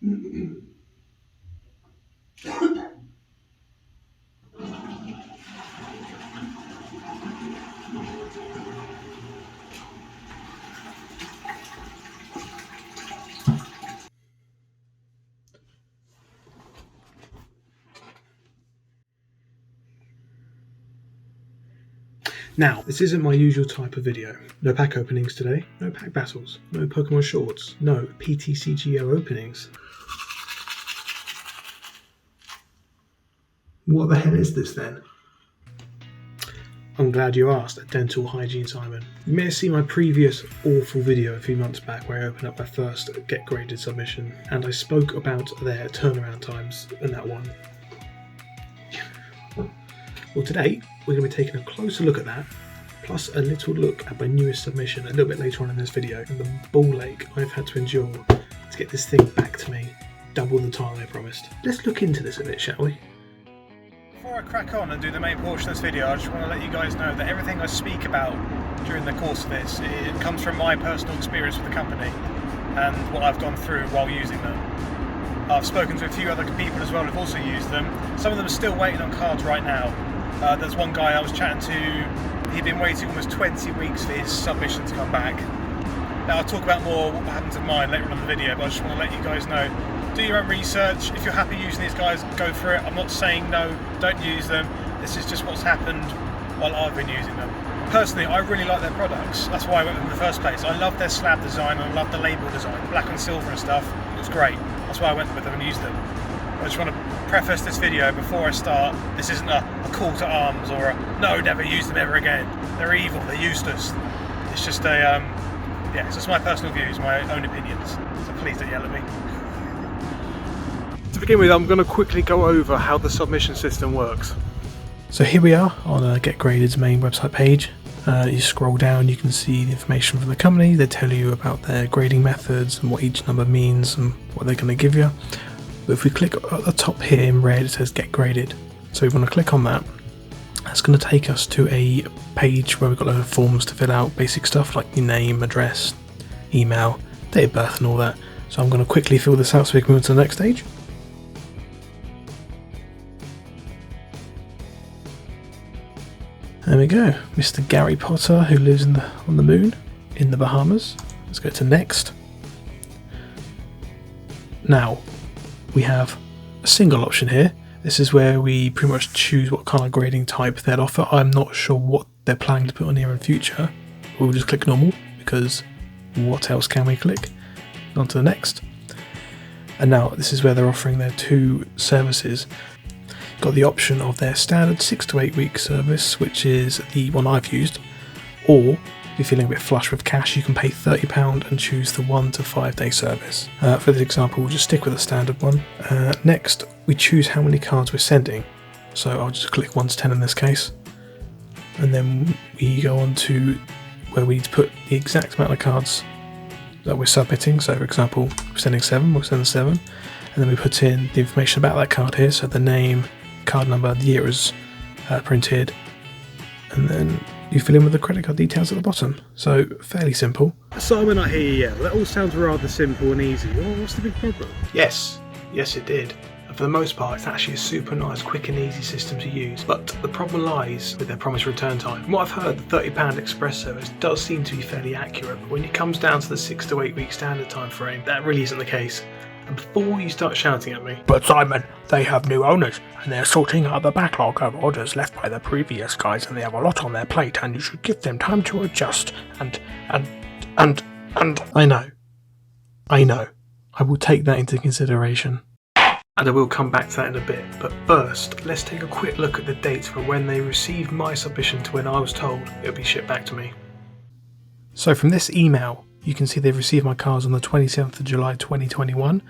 Now, this isn't my usual type of video. No pack openings today, no pack battles, no Pokemon shorts, no PTCGO openings. What the hell is this then? I'm glad you asked, Dental Hygiene Simon. You may have seen my previous awful video a few months back where I opened up my first Getgraded submission, and I spoke about their turnaround times in that one. Well, today we're going to be taking a closer look at that, plus a little look at my newest submission a little bit later on in this video, and the ball ache I've had to endure to get this thing back to me double the time I promised. Let's look into this a bit, shall we? Before I crack on and do the main portion of this video, I just want to let you guys know that everything I speak about during the course of this, it comes from my personal experience with the company and what I've gone through while using them. I've spoken to a few other people as well who've also used them. Some of them are still waiting on cards right now. There's one guy I was chatting to, he'd been waiting almost 20 weeks for his submission to come back. Now I'll talk about more what happens in mine later on in the video, but I just want to let you guys know, do your own research. If you're happy using these guys, go for it. I'm not saying no, don't use them. This is just what's happened while I've been using them. Personally, I really like their products. That's why I went with them in the first place. I love their slab design and I love the label design, black and silver and stuff. It was great. That's why I went with them and used them. I just want to preface this video before I start. This isn't a call to arms or a no, never use them ever again. They're evil, they're useless. It's just a, yeah, it's just my personal views, my own opinions. So please don't yell at me. To begin with, I'm going to quickly go over how the submission system works. So here we are on Getgraded's main website page. You scroll down, you can see the information from the company. They tell you about their grading methods and what each number means and what they're going to give you. But if we click at the top here in red, it says Getgraded. So we want to click on that. That's going to take us to a page where we've got a load of forms to fill out, basic stuff like your name, address, email, date of birth and all that. So I'm going to quickly fill this out so we can move to the next stage. There we go, Mr. Gary Potter, who lives on the moon in the Bahamas. Let's go to next. Now, we have a single option here. This is where we pretty much choose what kind of grading type they'll offer. I'm not sure what they're planning to put on here in future. We'll just click normal, because what else can we click? On to the next. And now this is where they're offering their two services. Got the option of their standard 6 to 8 week service, which is the one I've used, or if you're feeling a bit flush with cash, you can pay £30 and choose the 1 to 5 day service. For this example, we'll just stick with the standard one. Next, we choose how many cards we're sending. So I'll just click 1 to 10 in this case, and then we go on to where we need to put the exact amount of cards that we're submitting. So for example, we're sending 7, we'll send 7, and then we put in the information about that card here, so the name, card number, the year it was printed, and then you fill in with the credit card details at the bottom. So fairly simple. Simon, I hear you yell. That all sounds rather simple and easy. Well, what's the big problem? Yes it did. And for the most part, it's actually a super nice, quick and easy system to use. But the problem lies with their promised return time. From what I've heard, the £30 express service does seem to be fairly accurate, but when it comes down to the 6 to 8 week standard time frame, that really isn't the case. And before you start shouting at me, "But Simon, they have new owners, and they're sorting out the backlog of orders left by the previous guys, and they have a lot on their plate, and you should give them time to adjust, and... I know. I will take that into consideration. And I will come back to that in a bit, but first, let's take a quick look at the dates from when they received my submission to when I was told it would be shipped back to me. So from this email, you can see they've received my cards on the 27th of July 2021.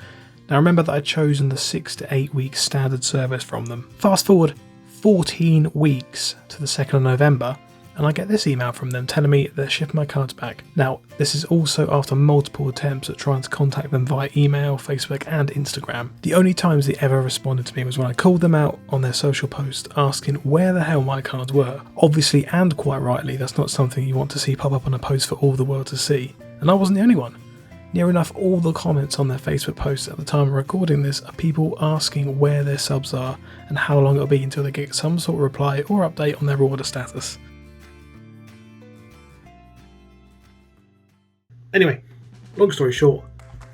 Now remember that I'd chosen the 6 to 8 week standard service from them. Fast forward 14 weeks to the 2nd of November, and I get this email from them telling me they're shipping my cards back. Now, this is also after multiple attempts at trying to contact them via email, Facebook and Instagram. The only times they ever responded to me was when I called them out on their social post asking where the hell my cards were. Obviously, and quite rightly, that's not something you want to see pop up on a post for all the world to see. And I wasn't the only one. Near enough all the comments on their Facebook posts at the time of recording this are people asking where their subs are and how long it'll be until they get some sort of reply or update on their order status. Anyway, long story short,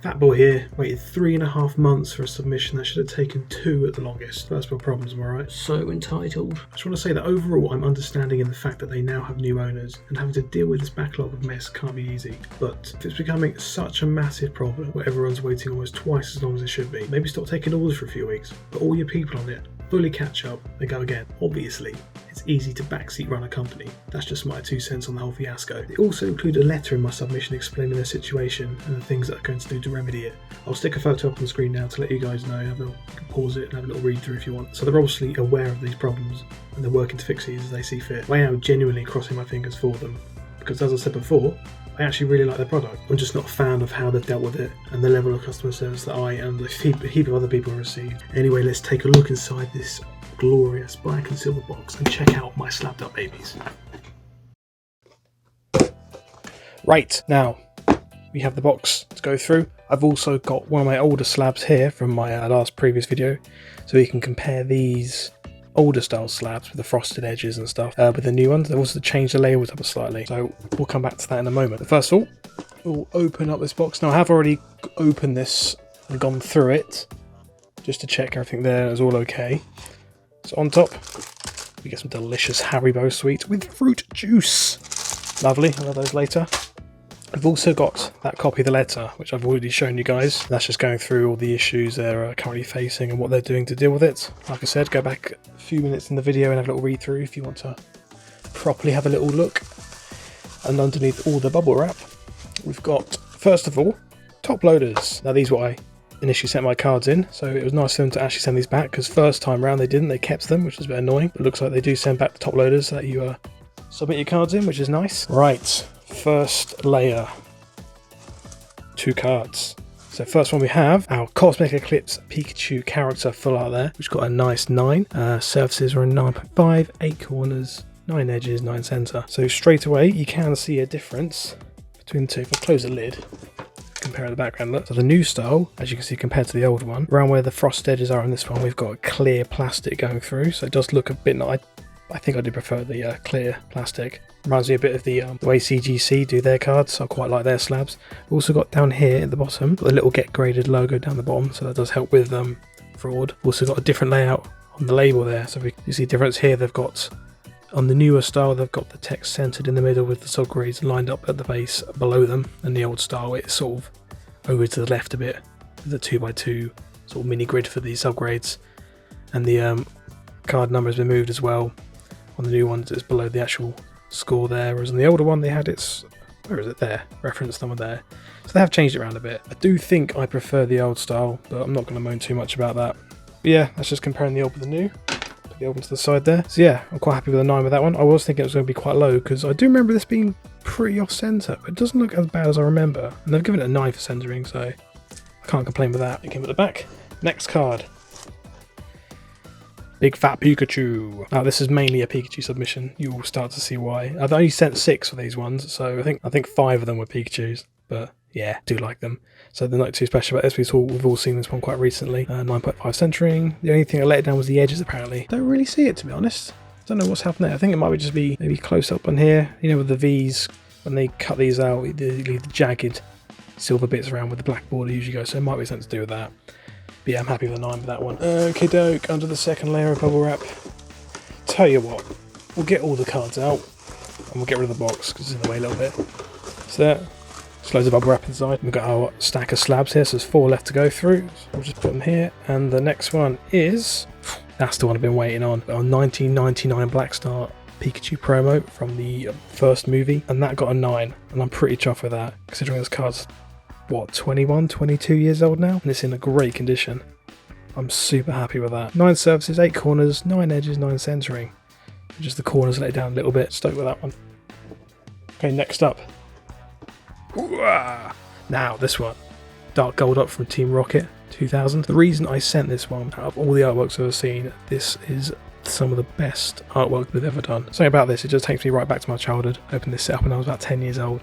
Fat Boy here waited 3.5 months for a submission that should have taken 2 at the longest. First world problems, am I right? So entitled. I just want to say that overall I'm understanding in the fact that they now have new owners, and having to deal with this backlog of mess can't be easy. But if it's becoming such a massive problem where everyone's waiting almost twice as long as it should be, maybe stop taking orders for a few weeks, put all your people on it, fully catch up, and go again. Obviously, it's easy to backseat run a company. That's just my 2 cents on the whole fiasco. They also include a letter in my submission explaining their situation and the things that are going to do to remedy it. I'll stick a photo up on the screen now to let you guys know. You can pause it and have a little read through if you want. So they're obviously aware of these problems and they're working to fix these as they see fit. I am genuinely crossing my fingers for them because, as I said before, I actually really like their product. I'm just not a fan of how they've dealt with it and the level of customer service that I and a heap of other people have received. Anyway, let's take a look inside this glorious black and silver box and check out my slapped up babies. Right, now we have the box to go through. I've also got one of my older slabs here from my previous video, so we can compare these older style slabs with the frosted edges and stuff with the new ones. They've also changed the labels up slightly, so we'll come back to that in a moment. But first of all, we'll open up this box. Now I have already opened this and gone through it just to check everything there is all okay. So on top, we get some delicious Haribo sweets with fruit juice. Lovely, I'll have those later. I've also got that copy of the letter, which I've already shown you guys. That's just going through all the issues they're currently facing and what they're doing to deal with it. Like I said, go back a few minutes in the video and have a little read through if you want to properly have a little look. And underneath all the bubble wrap, we've got, first of all, top loaders. Now these are what I initially sent my cards in, so it was nice of them to actually send these back, because first time round they didn't, they kept them, which was a bit annoying. But it looks like they do send back the top loaders that you submit your cards in, which is nice. Right, first layer, 2 cards. So first one we have our Cosmic Eclipse Pikachu character full art there, which got a nice 9. Surfaces are a 9.5, 8 corners, 9 edges, 9 centre. So straight away you can see a difference between the two. If I close the lid, compare the background look. So the new style, as you can see compared to the old one, around where the frost edges are on this one, we've got a clear plastic going through, so it does look a bit nice. I think I do prefer the clear plastic. Reminds me a bit of the way CGC do their cards. I quite like their slabs. We've also got down here at the bottom, got the little Getgraded logo down the bottom, so that does help with fraud. Also got a different layout on the label there, so you see a difference here. They've got, on the newer style, they've got the text centered in the middle with the subgrades lined up at the base below them, and the old style it's sort of over to the left a bit, with a 2x2 sort of mini grid for the subgrades, and the card number has been moved as well. On the new ones it's below the actual score there, whereas on the older one they had its, where is it there, reference number there. So they have changed it around a bit. I do think I prefer the old style, but I'm not going to moan too much about that. But yeah, that's just comparing the old with the new. Put the old one to the side there. So yeah, I'm quite happy with the 9 with that one. I was thinking it was going to be quite low, because I do remember this being pretty off centre, but it doesn't look as bad as I remember. And they've given it a 9 for centering, so I can't complain with that. It came at the back. Next card. Big fat Pikachu. Now this is mainly a Pikachu submission. You will start to see why. I've only sent 6 for these ones, so I think 5 of them were Pikachus. But yeah, do like them. So they're not too special about this. We've all seen this one quite recently. 9.5 centering. The only thing I let it down was the edges apparently. Don't really see it, to be honest. Don't know what's happened there. I think it might just be maybe close up on here. You know, with the V's, when they cut these out, they leave the jagged silver bits around with the black border usually goes. So it might be something to do with that. But yeah, I'm happy with the 9 for that one. Okay, doke, under the second layer of bubble wrap. Tell you what, we'll get all the cards out and we'll get rid of the box because it's in the way a little bit. So there, just loads of bubble wrap inside. We've got our stack of slabs here, so there's 4 left to go through. So we'll just put them here. And the next one is, that's the one I've been waiting on. Our 1999 Black Star Pikachu promo from the first movie, and that got a 9, and I'm pretty chuffed with that, considering this card's, what, 21, 22 years old now, and it's in a great condition. I'm super happy with that. 9 surfaces, 8 corners, 9 edges, 9 centering. Just the corners let it down a little bit. Stoked with that one. Okay, next up. Now, this one. Dark Gold Up from Team Rocket 2000. The reason I sent this one, out of all the artworks I've ever seen, this is some of the best artwork they've ever done. Something about this, it just takes me right back to my childhood. I opened this set up when I was about 10 years old.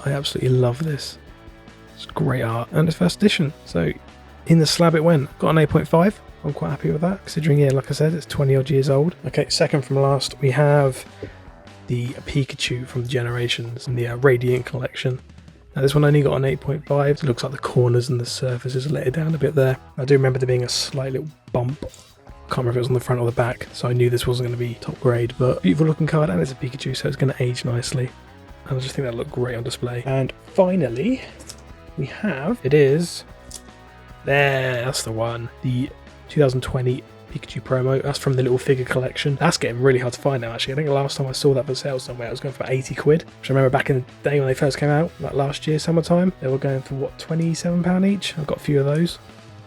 I absolutely love this. It's great art, and it's first edition. So in the slab it went. Got an 8.5. I'm quite happy with that, considering, yeah, like I said, it's 20 odd years old. Okay, second from last, we have the Pikachu from the Generations and the Radiant collection. Now this one only got an 8.5. It looks like the corners and the surfaces let it down a bit there. I do remember there being a slight little bump. Can't remember if it was on the front or the back, so I knew this wasn't going to be top grade, but beautiful looking card, and it's a Pikachu, so it's going to age nicely. And I just think that looked great on display. And finally, we have, it is, there, that's the one, the 2020 Pikachu promo. That's from the little figure collection. That's getting really hard to find now, actually. I think the last time I saw that for sale somewhere, it was going for 80 quid. Which I remember back in the day when they first came out, like last year, summertime, they were going for, what, £27 each? I've got a few of those.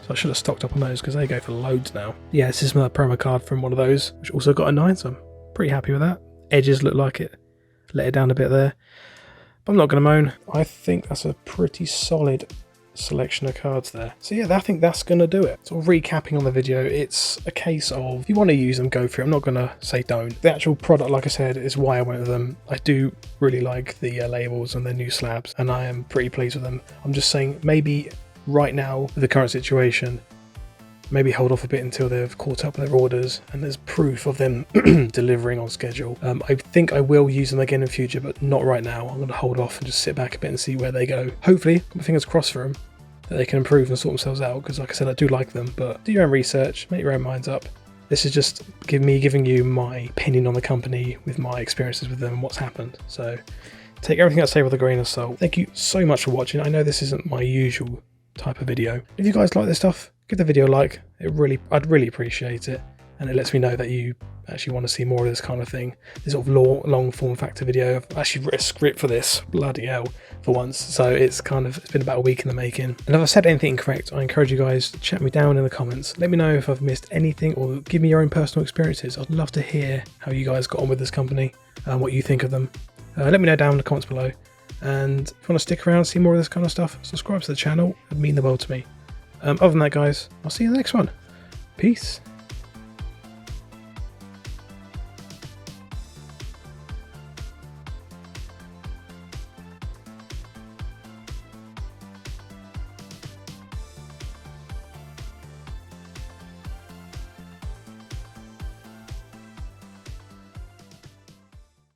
So I should have stocked up on those because they go for loads now. Yeah, this is my promo card from one of those, which also got a 9, so I'm pretty happy with that. Edges look like it let it down a bit there. But I'm not going to moan. I think that's a pretty solid selection of cards there. So yeah, I think that's going to do it. Sort of recapping on the video, it's a case of if you want to use them, go for it. I'm not going to say don't. The actual product, like I said, is why I went with them. I do really like the labels and their new slabs, and I am pretty pleased with them. I'm just saying maybe right now, with the current situation, maybe hold off a bit until they've caught up with their orders and there's proof of them delivering on schedule. I think I will use them again in future, but not right now. I'm going to hold off and just sit back a bit and see where they go. Hopefully, got my fingers crossed for them, that they can improve and sort themselves out, because like I said, I do like them, but do your own research, make your own minds up. This is just giving you my opinion on the company with my experiences with them and what's happened. So take everything I say with a grain of salt. Thank you so much for watching. I know this isn't my usual type of video. If you guys like this stuff, give the video a like. I'd really appreciate it, and it lets me know that you actually want to see more of this kind of thing. This sort of long form factor video. I've actually written a script for this, bloody hell, for once. So it's been about a week in the making. And if I've said anything incorrect, I encourage you guys to chat me down in the comments. Let me know if I've missed anything, or give me your own personal experiences. I'd love to hear how you guys got on with this company and what you think of them. Let me know down in the comments below. And if you want to stick around, see more of this kind of stuff, subscribe to the channel. It'd mean the world to me. Other than that, guys, I'll see you in the next one. Peace.